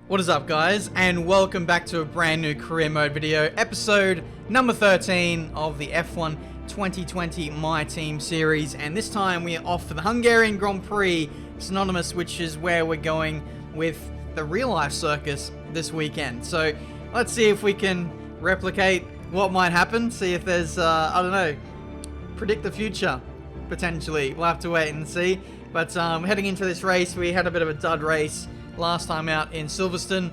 What is up, guys, and welcome back to a brand new career mode video, episode number 13 of the F1 2020 My Team series. And this time we are off for the Hungarian Grand Prix, synonymous, which is where we're going with the real life circus this weekend. So let's see if we can replicate what might happen, see if there's, I don't know, predict the future, potentially. We'll have to wait and see. But heading into this race, we had a bit of a dud race last time out in Silverstone.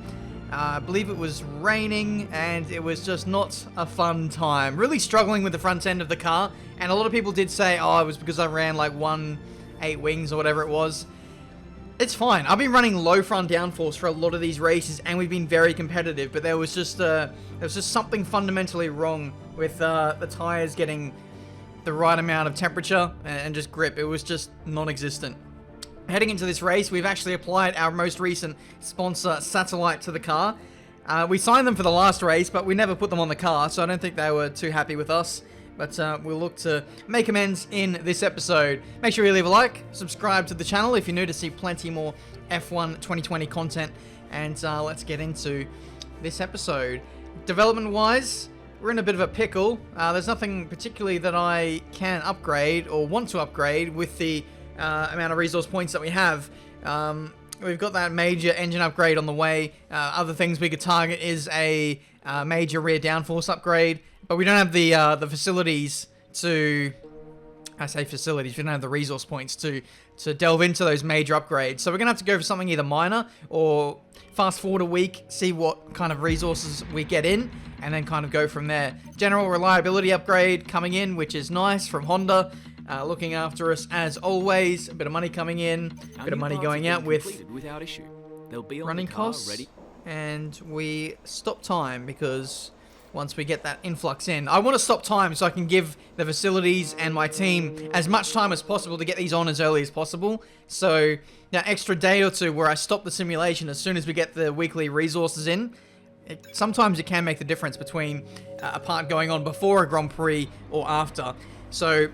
I believe it was raining and it was just not a fun time. Really struggling with the front end of the car, and a lot of people did say, oh, it was because I ran like 1.8 wings or whatever it was. It's fine. I've been running low front downforce for a lot of these races and we've been very competitive, but there was just something fundamentally wrong with the tires getting the right amount of temperature and just grip. It was just non-existent. Heading into this race, we've actually applied our most recent sponsor, Satellite, to the car. We signed them for the last race, but we never put them on the car, so I don't think they were too happy with us. But we'll look to make amends in this episode. Make sure you leave a like, subscribe to the channel if you're new to see plenty more F1 2020 content, and let's get into this episode. Development-wise, we're in a bit of a pickle. There's nothing particularly that I can upgrade or want to upgrade with the amount of resource points that we have. We've got that major engine upgrade on the way. Other things we could target is a major rear downforce upgrade, but we don't have the facilities to... I say facilities, we don't have the resource points to delve into those major upgrades. So we're going to have to go for something either minor or fast forward a week, see what kind of resources we get in, and then kind of go from there. General reliability upgrade coming in, which is nice, from Honda. Looking after us as always. A bit of money coming in, a bit of money going out with running costs. And we stop time because once we get that influx in, I want to stop time so I can give the facilities and my team as much time as possible to get these on as early as possible. So that extra day or two where I stop the simulation as soon as we get the weekly resources in, sometimes it can make the difference between a part going on before a Grand Prix or after. So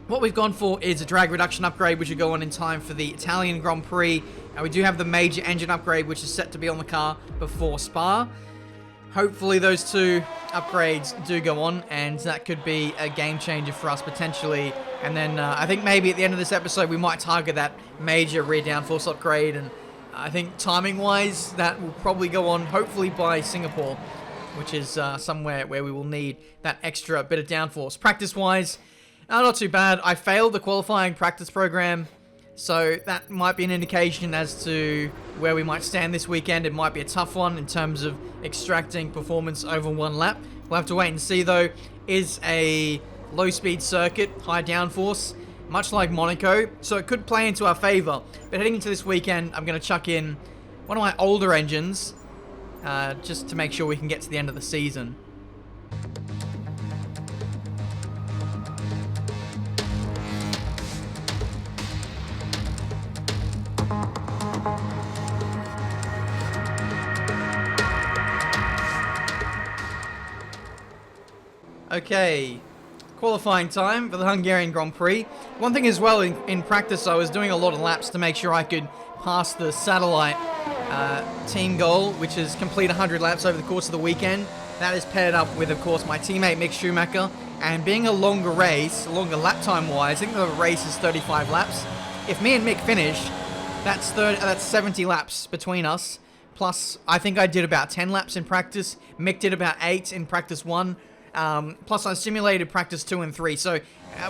what we've gone for is a drag reduction upgrade, which will go on in time for the Italian Grand Prix. And we do have the major engine upgrade, which is set to be on the car before Spa. Hopefully those two upgrades do go on, and that could be a game changer for us potentially. And then I think maybe at the end of this episode, we might target that major rear downforce upgrade. And I think timing-wise, that will probably go on hopefully by Singapore, which is somewhere where we will need that extra bit of downforce. Practice-wise, not too bad. I failed the qualifying practice program, so that might be an indication as to where we might stand this weekend. It might be a tough one in terms of extracting performance over one lap. We'll have to wait and see, though. Is a low-speed circuit, high downforce, much like Monaco, so it could play into our favor. But heading into this weekend, I'm going to chuck in one of my older engines, just to make sure we can get to the end of the season. Okay, qualifying time for the Hungarian Grand Prix. One thing as well, in practice I was doing a lot of laps to make sure I could pass the Satellite team goal, which is complete 100 laps over the course of the weekend. That is paired up with, of course, my teammate Mick Schumacher. And being a longer race, longer lap time wise, I think the race is 35 laps. If me and Mick finish, that's 70 laps between us. Plus, I think I did about 10 laps in practice. Mick did about 8 in practice 1. Plus I simulated practice 2 and 3. So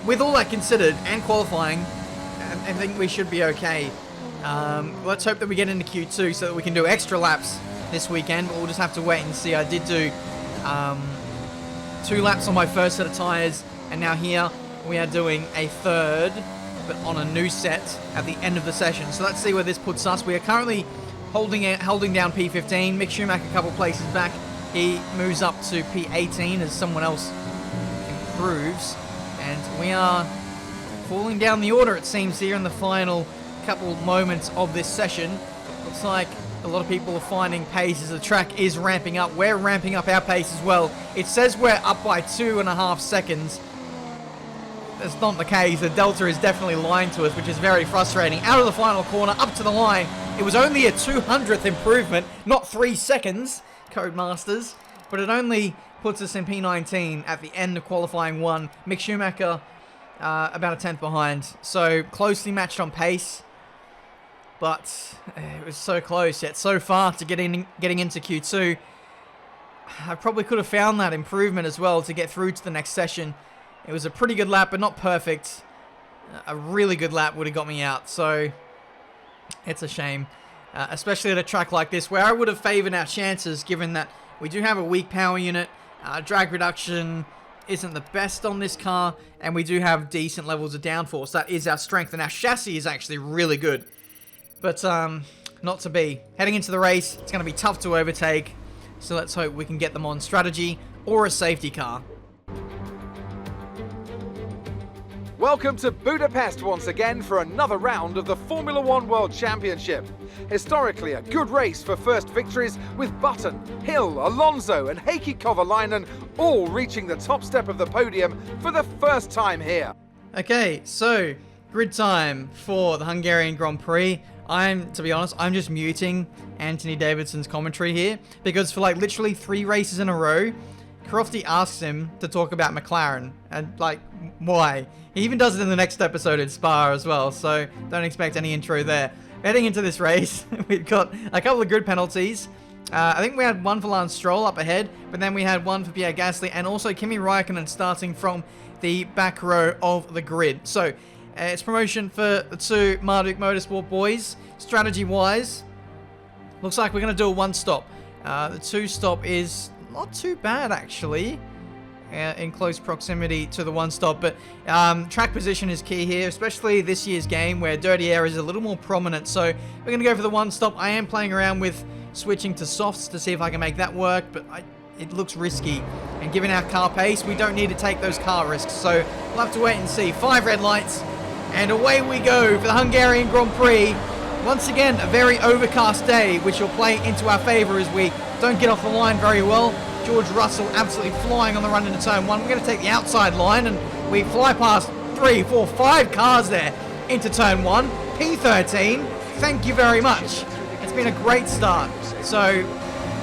with all that considered and qualifying, I think we should be okay. Let's hope that we get into Q2 so that we can do extra laps this weekend. But we'll just have to wait and see. I did do 2 laps on my first set of tires, and now here we are doing a third, but on a new set at the end of the session. So let's see where this puts us. We are currently holding down P15. Mick Schumacher a couple places back. He moves up to P18 as someone else improves. And we are falling down the order, it seems, here in the final couple moments of this session. Looks like a lot of people are finding pace as the track is ramping up. We're ramping up our pace as well. It says we're up by 2.5 seconds. That's not the case. The delta is definitely lying to us, which is very frustrating. Out of the final corner, up to the line. It was only a 200th improvement, not 3 seconds, Codemasters, but it only puts us in P19 at the end of qualifying 1. Mick Schumacher about a 10th behind, so closely matched on pace, but it was so close yet so far to getting into Q2. I probably could have found that improvement as well to get through to the next session. It was a pretty good lap, but not perfect. A really good lap would have got me out, so it's a shame. Especially at a track like this, where I would have favoured our chances, given that we do have a weak power unit, drag reduction isn't the best on this car, and we do have decent levels of downforce. That is our strength, and our chassis is actually really good. But not to be. Heading into the race, it's going to be tough to overtake, so let's hope we can get them on strategy or a safety car. Welcome to Budapest once again for another round of the Formula One World Championship. Historically a good race for first victories, with Button, Hill, Alonso and Heikki Kovalainen all reaching the top step of the podium for the first time here. Okay, so grid time for the Hungarian Grand Prix. To be honest, I'm just muting Anthony Davidson's commentary here, because for like literally 3 races in a row, Crofty asks him to talk about McLaren, and like, why? He even does it in the next episode in Spa as well, so don't expect any intro there. Heading into this race, we've got a couple of grid penalties. I think we had one for Lance Stroll up ahead, but then we had one for Pierre Gasly, and also Kimi Räikkönen starting from the back row of the grid. So, it's promotion for the 2 Marduk Motorsport boys. Strategy-wise, looks like we're going to do a 1-stop. The 2-stop is not too bad, actually, in close proximity to the 1-stop, but track position is key here, especially this year's game where dirty air is a little more prominent. So we're going to go for the 1-stop. I am playing around with switching to softs to see if I can make that work, but it looks risky, and given our car pace, we don't need to take those car risks, so we'll have to wait and see. 5 red lights, and away we go for the Hungarian Grand Prix. Once again, a very overcast day, which will play into our favour as we don't get off the line very well. George Russell absolutely flying on the run into turn 1. We're going to take the outside line, and we fly past 3, 4, 5 cars there into turn 1. P13, thank you very much. It's been a great start. So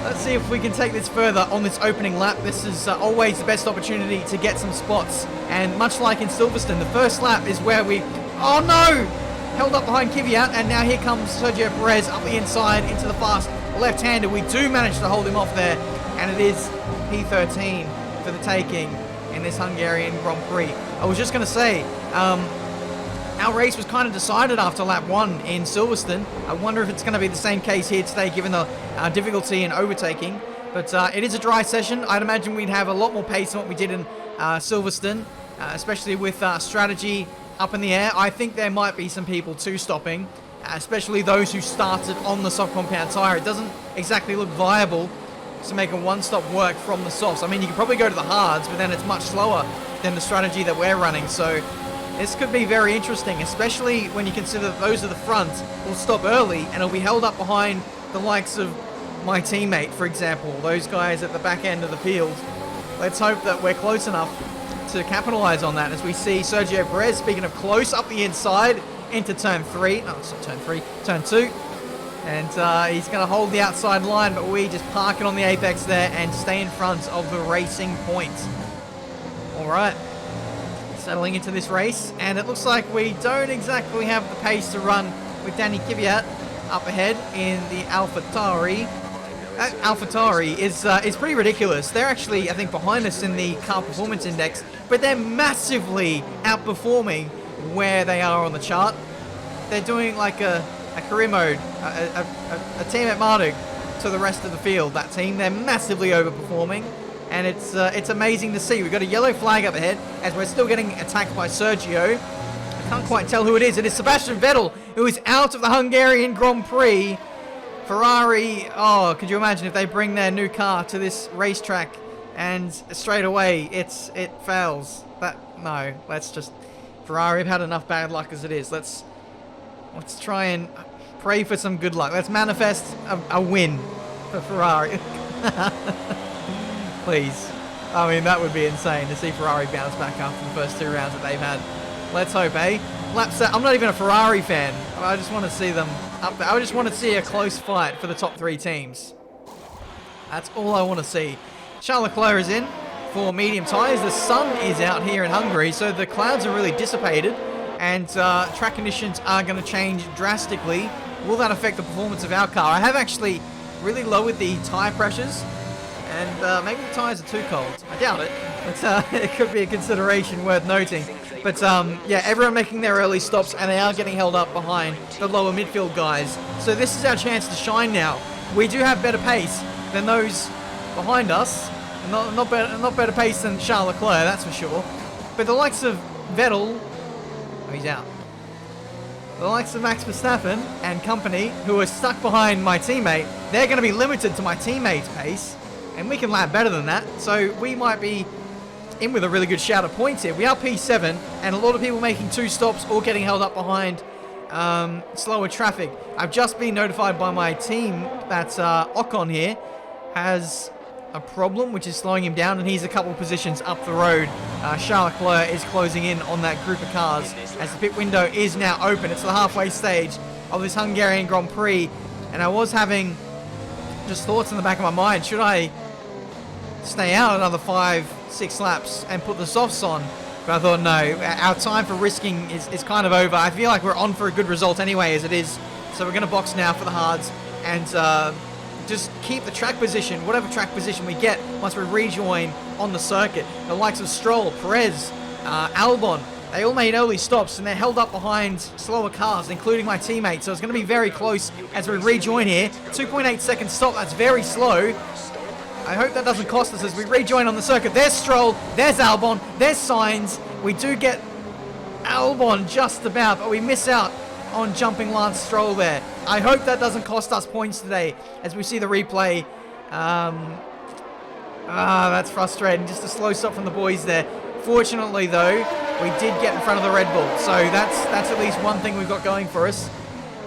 let's see if we can take this further on this opening lap. This is always the best opportunity to get some spots. And much like in Silverstone, the first lap is where we... Oh no! Held up behind Kvyat, and now here comes Sergio Perez up the inside into the fast left-hander. We do manage to hold him off there, and it is P13 for the taking in this Hungarian Grand Prix. I was just going to say, our race was kind of decided after lap 1 in Silverstone. I wonder if it's going to be the same case here today, given the difficulty in overtaking. But it is a dry session. I'd imagine we'd have a lot more pace than what we did in Silverstone, especially with strategy up in the air. I think there might be some people stopping, especially those who started on the soft compound tyre. It doesn't exactly look viable to make a 1-stop work from the softs. I mean, you could probably go to the hards, but then it's much slower than the strategy that we're running. So this could be very interesting, especially when you consider that those at the front will stop early and it'll be held up behind the likes of my teammate, for example, those guys at the back end of the field. Let's hope that we're close enough to capitalize on that as we see Sergio Perez, speaking of close, up the inside into turn 3. No, it's not turn 3, turn 2. And he's going to hold the outside line, but we just park it on the apex there and stay in front of the racing point. All right, settling into this race, and it looks like we don't exactly have the pace to run with Danny Kvyat up ahead in the AlphaTauri. AlphaTauri is pretty ridiculous. They're actually, I think, behind us in the car performance index, but they're massively outperforming where they are on the chart. They're doing like a career mode, a Tiametmarduk to the rest of the field. That team, they're massively overperforming, and it's amazing to see. We've got a yellow flag up ahead as we're still getting attacked by Sergio. I can't quite tell who it is. It is Sebastian Vettel, who is out of the Hungarian Grand Prix. Ferrari, oh, could you imagine if they bring their new car to this racetrack and straight away it fails? No, let's just... Ferrari have had enough bad luck as it is. Let's try and pray for some good luck. Let's manifest a win for Ferrari. Please. I mean, that would be insane to see Ferrari bounce back after the first 2 rounds that they've had. Let's hope, eh? laps out. I'm not even a Ferrari fan. I just want to see them up there. I just want to see a close fight for the top 3 teams. That's all I want to see. Charles Leclerc is in for medium tyres. The sun is out here in Hungary, so the clouds are really dissipated, and track conditions are going to change drastically. Will that affect the performance of our car? I have actually really lowered the tyre pressures, and maybe the tyres are too cold. I doubt it, but it could be a consideration worth noting. But yeah, everyone making their early stops, and they are getting held up behind the lower midfield guys. So this is our chance to shine now. We do have better pace than those behind us. Not better pace than Charles Leclerc, that's for sure. But the likes of Vettel, oh, he's out. The likes of Max Verstappen and company, who are stuck behind my teammate, they're going to be limited to my teammate's pace, and we can lap better than that. So we might be in with a really good shout of points here. We are P7, and a lot of people making 2 stops or getting held up behind slower traffic. I've just been notified by my team that Ocon here has a problem, which is slowing him down, and he's a couple positions up the road. Charles Leclerc is closing in on that group of cars as the pit window is now open. It's the halfway stage of this Hungarian Grand Prix, and I was having just thoughts in the back of my mind. Should I stay out another 5-6 laps and put the softs on? But I thought, no, our time for risking is kind of over. I feel like we're on for a good result anyway as it is, so we're going to box now for the hards and just keep the track position, whatever track position we get once we rejoin on the circuit. The likes of Stroll, Perez, Albon, they all made early stops, and they're held up behind slower cars, including my teammate. So it's going to be very close as we rejoin here. 2.8 second stop, that's very slow. I hope that doesn't cost us as we rejoin on the circuit. There's Stroll, there's Albon, there's Sainz. We do get Albon just about, but we miss out on jumping Lance Stroll there. I hope that doesn't cost us points today as we see the replay. That's frustrating. Just a slow stop from the boys there. Fortunately, though, we did get in front of the Red Bull, so that's at least one thing we've got going for us.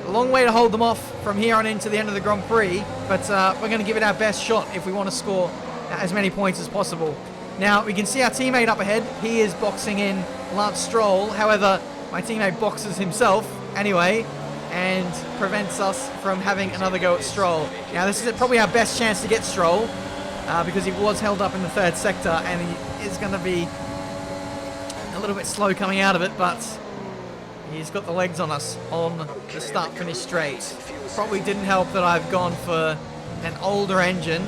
A long way to hold them off from here on into the end of the Grand Prix, but we're going to give it our best shot if we want to score as many points as possible. Now, we can see our teammate up ahead. He is boxing in Lance Stroll. However, my teammate boxes himself anyway and prevents us from having another go at Stroll. Now, this is probably our best chance to get Stroll because he was held up in the 3rd sector, and he is going to be a little bit slow coming out of it, but he's got the legs on us on the start-finish straight. Probably didn't help that I've gone for an older engine,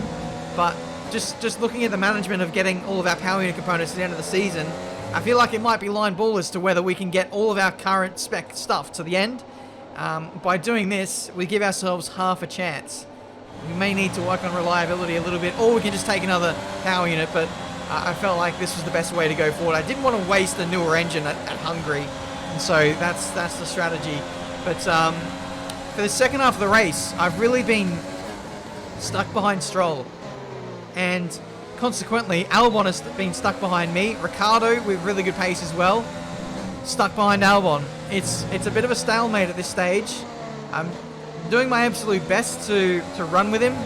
but just looking at the management of getting all of our power unit components at the end of the season, I feel like it might be line ball as to whether we can get all of our current spec stuff to the end. By doing this, we give ourselves half a chance. We may need to work on reliability a little bit, or we can just take another power unit, but I felt like this was the best way to go forward. I didn't want to waste the newer engine at Hungary, and so that's the strategy. But for the second half of the race, I've really been stuck behind Stroll, and consequently, Albon has been stuck behind me. Ricciardo, with really good pace as well, stuck behind Albon. It's a bit of a stalemate at this stage. I'm doing my absolute best to run with him.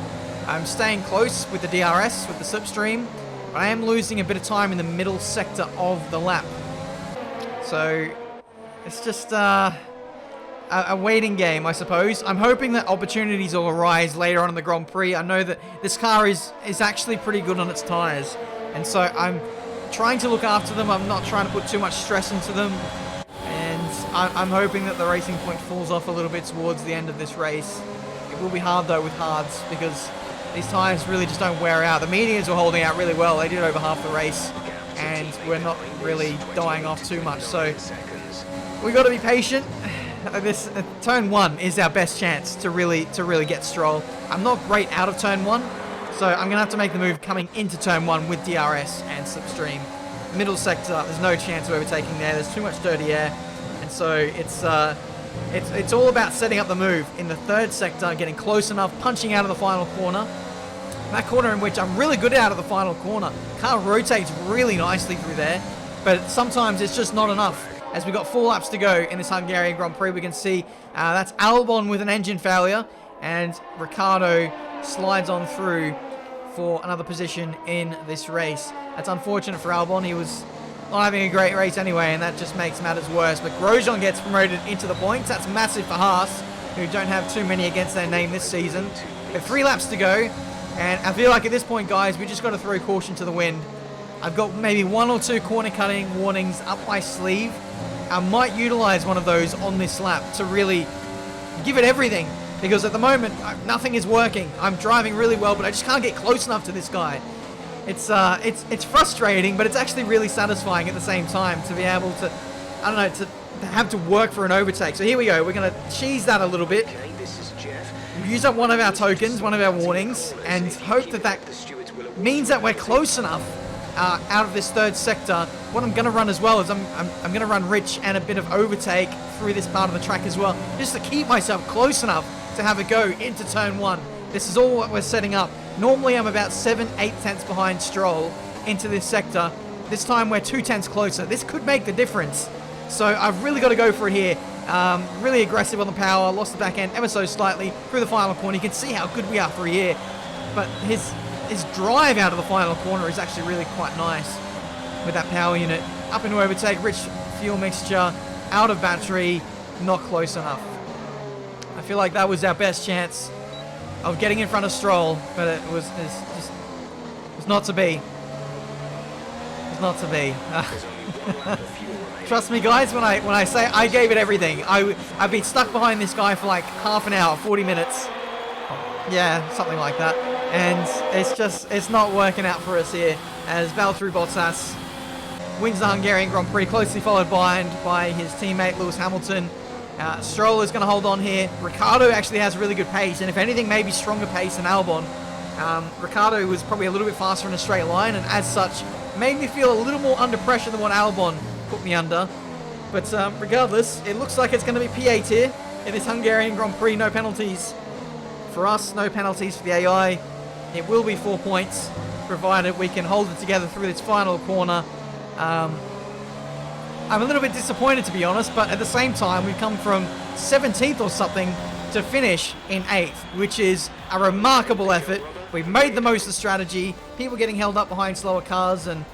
I'm staying close with the DRS, with the slipstream, but I am losing a bit of time in the middle sector of the lap. So it's just a waiting game, I suppose. I'm hoping that opportunities will arise later on in the Grand Prix. I know that this car is actually pretty good on its tyres, and so I'm trying to look after them. I'm not trying to put too much stress into them, and I'm hoping that the racing point falls off a little bit towards the end of this race. It will be hard, though, with hards, because these tyres really just don't wear out. The mediums were holding out really well. They did over half the race, and we're not really dying off too much, so we've got to be patient. This turn 1 is our best chance to really get Stroll. I'm not great out of turn 1, so I'm gonna have to make the move coming into turn 1 with DRS and slipstream. Middle sector, there's no chance of overtaking there. There's too much dirty air, and so it's all about setting up the move in the 3rd sector, getting close enough, punching out of the final corner. That corner in which I'm really good out of the final corner. Car rotates really nicely through there, but sometimes it's just not enough. As we've got 4 laps to go in this Hungarian Grand Prix, we can see that's Albon with an engine failure, and Ricciardo slides on through for another position in this race. That's unfortunate for Albon. He was not having a great race anyway, and that just makes matters worse. But Grosjean gets promoted into the points. That's massive for Haas, who don't have too many against their name this season. We have 3 laps to go, and I feel like at this point, guys, we just got to throw caution to the wind. I've got maybe 1 or 2 corner cutting warnings up my sleeve. I might utilize one of those on this lap to really give it everything, because at the moment, nothing is working. I'm driving really well, but I just can't get close enough to this guy. It's frustrating, but it's actually really satisfying at the same time to be able to, I don't know, to have to work for an overtake. So here we go. We're going to cheese that a little bit. Use up one of our tokens, one of our warnings, and hope that means that we're close enough out of this third sector. What I'm going to run as well is I'm going to run rich and a bit of overtake through this part of the track as well, just to keep myself close enough to have a go into turn 1. This is all what we're setting up. Normally I'm about 7-8 tenths behind Stroll into this sector. This time we're 2 tenths closer. This could make the difference. So I've really got to go for it here. Really aggressive on the power. Lost the back end ever so slightly through the final corner. You can see how good we are for here. But his drive out of the final corner is actually really quite nice with that power unit. Up into overtake, rich fuel mixture, out of battery, not close enough. I feel like that was our best chance of getting in front of Stroll, but it was not to be. It's not to be. Trust me, guys, when I say I gave it everything. I've been stuck behind this guy for like half an hour, 40 minutes. Yeah, something like that. And it's not working out for us here, as Valtteri Bottas wins the Hungarian Grand Prix, closely followed by his teammate Lewis Hamilton. Stroll is going to hold on here. Ricciardo actually has really good pace, and if anything, maybe stronger pace than Albon. Ricciardo was probably a little bit faster in a straight line, and as such, made me feel a little more under pressure than what Albon put me under. But regardless, it looks like it's going to be P8 here in this Hungarian Grand Prix. No penalties for us, no penalties for the AI. It will be 4 points, provided we can hold it together through this final corner. I'm a little bit disappointed, to be honest, but at the same time, we've come from 17th or something to finish in 8th, which is a remarkable effort. We've made the most of the strategy, people getting held up behind slower cars, and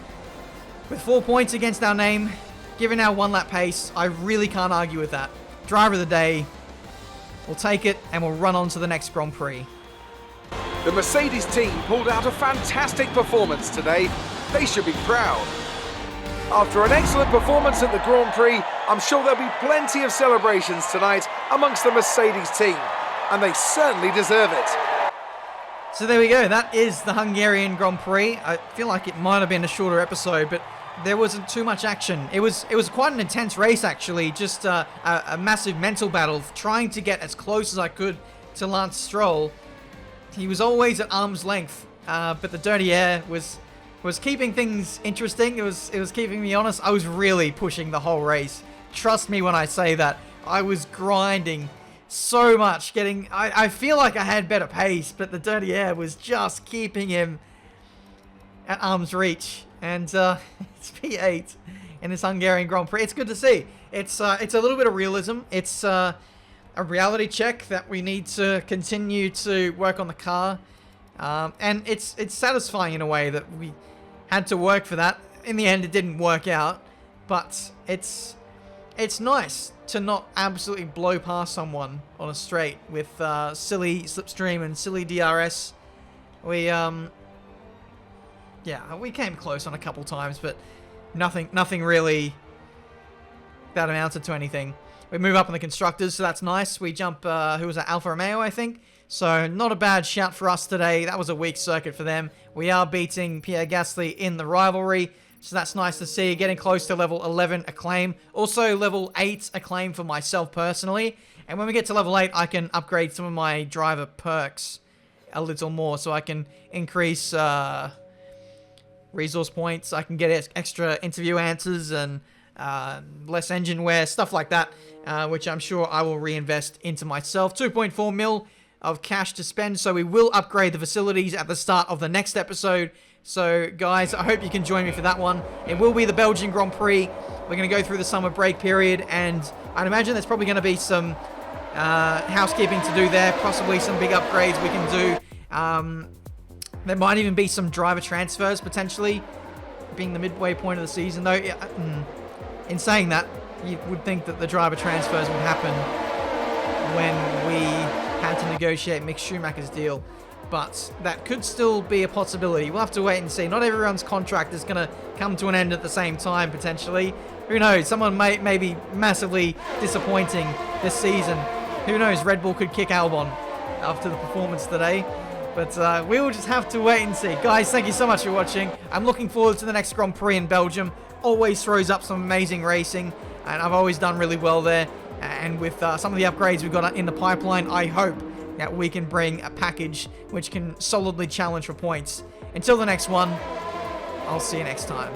with 4 points against our name, given our 1 lap pace, I really can't argue with that. Driver of the day, we'll take it, and we'll run on to the next Grand Prix. The Mercedes team pulled out a fantastic performance today. They should be proud. After an excellent performance at the Grand Prix, I'm sure there'll be plenty of celebrations tonight amongst the Mercedes team, and they certainly deserve it. So there we go, that is the Hungarian Grand Prix. I feel like it might have been a shorter episode, but there wasn't too much action. It was quite an intense race, actually, just a massive mental battle, trying to get as close as I could to Lance Stroll. He was always at arm's length, but the dirty air was keeping things interesting. It was keeping me honest. I was really pushing the whole race. Trust me when I say that. I was grinding so much, I feel like I had better pace, but the dirty air was just keeping him at arm's reach. And it's P8 in this Hungarian Grand Prix. It's good to see. It's a little bit of realism. It's a reality check that we need to continue to work on the car. And it's satisfying in a way that we had to work for that. In the end, it didn't work out, but it's nice to not absolutely blow past someone on a straight with silly slipstream and silly DRS. We came close on a couple times, but nothing really that amounted to anything. We move up in the constructors, so that's nice. We jump, who was that, Alfa Romeo, I think? So not a bad shout for us today. That was a weak circuit for them. We are beating Pierre Gasly in the rivalry, so that's nice to see. Getting close to level 11 acclaim. Also level 8 acclaim for myself personally. And when we get to level 8, I can upgrade some of my driver perks a little more, so I can increase resource points. I can get extra interview answers and less engine wear, stuff like that, which I'm sure I will reinvest into myself. 2.4 mil of cash to spend, so we will upgrade the facilities at the start of the next episode. So guys, I hope you can join me for that one. It will be the Belgian Grand Prix. We're going to go through the summer break period, and I'd imagine there's probably going to be some housekeeping to do there, possibly some big upgrades we can do. There might even be some driver transfers potentially being the midway point of the season, though. In saying that, you would think that the driver transfers would happen when we had to negotiate Mick Schumacher's deal. But that could still be a possibility. We'll have to wait and see. Not everyone's contract is going to come to an end at the same time, potentially. Who knows? Someone may be massively disappointing this season. Who knows? Red Bull could kick Albon after the performance today. But we will just have to wait and see. Guys, thank you so much for watching. I'm looking forward to the next Grand Prix in Belgium. Always throws up some amazing racing, and I've always done really well there. And with some of the upgrades we've got in the pipeline, I hope that we can bring a package which can solidly challenge for points. Until the next one, I'll see you next time.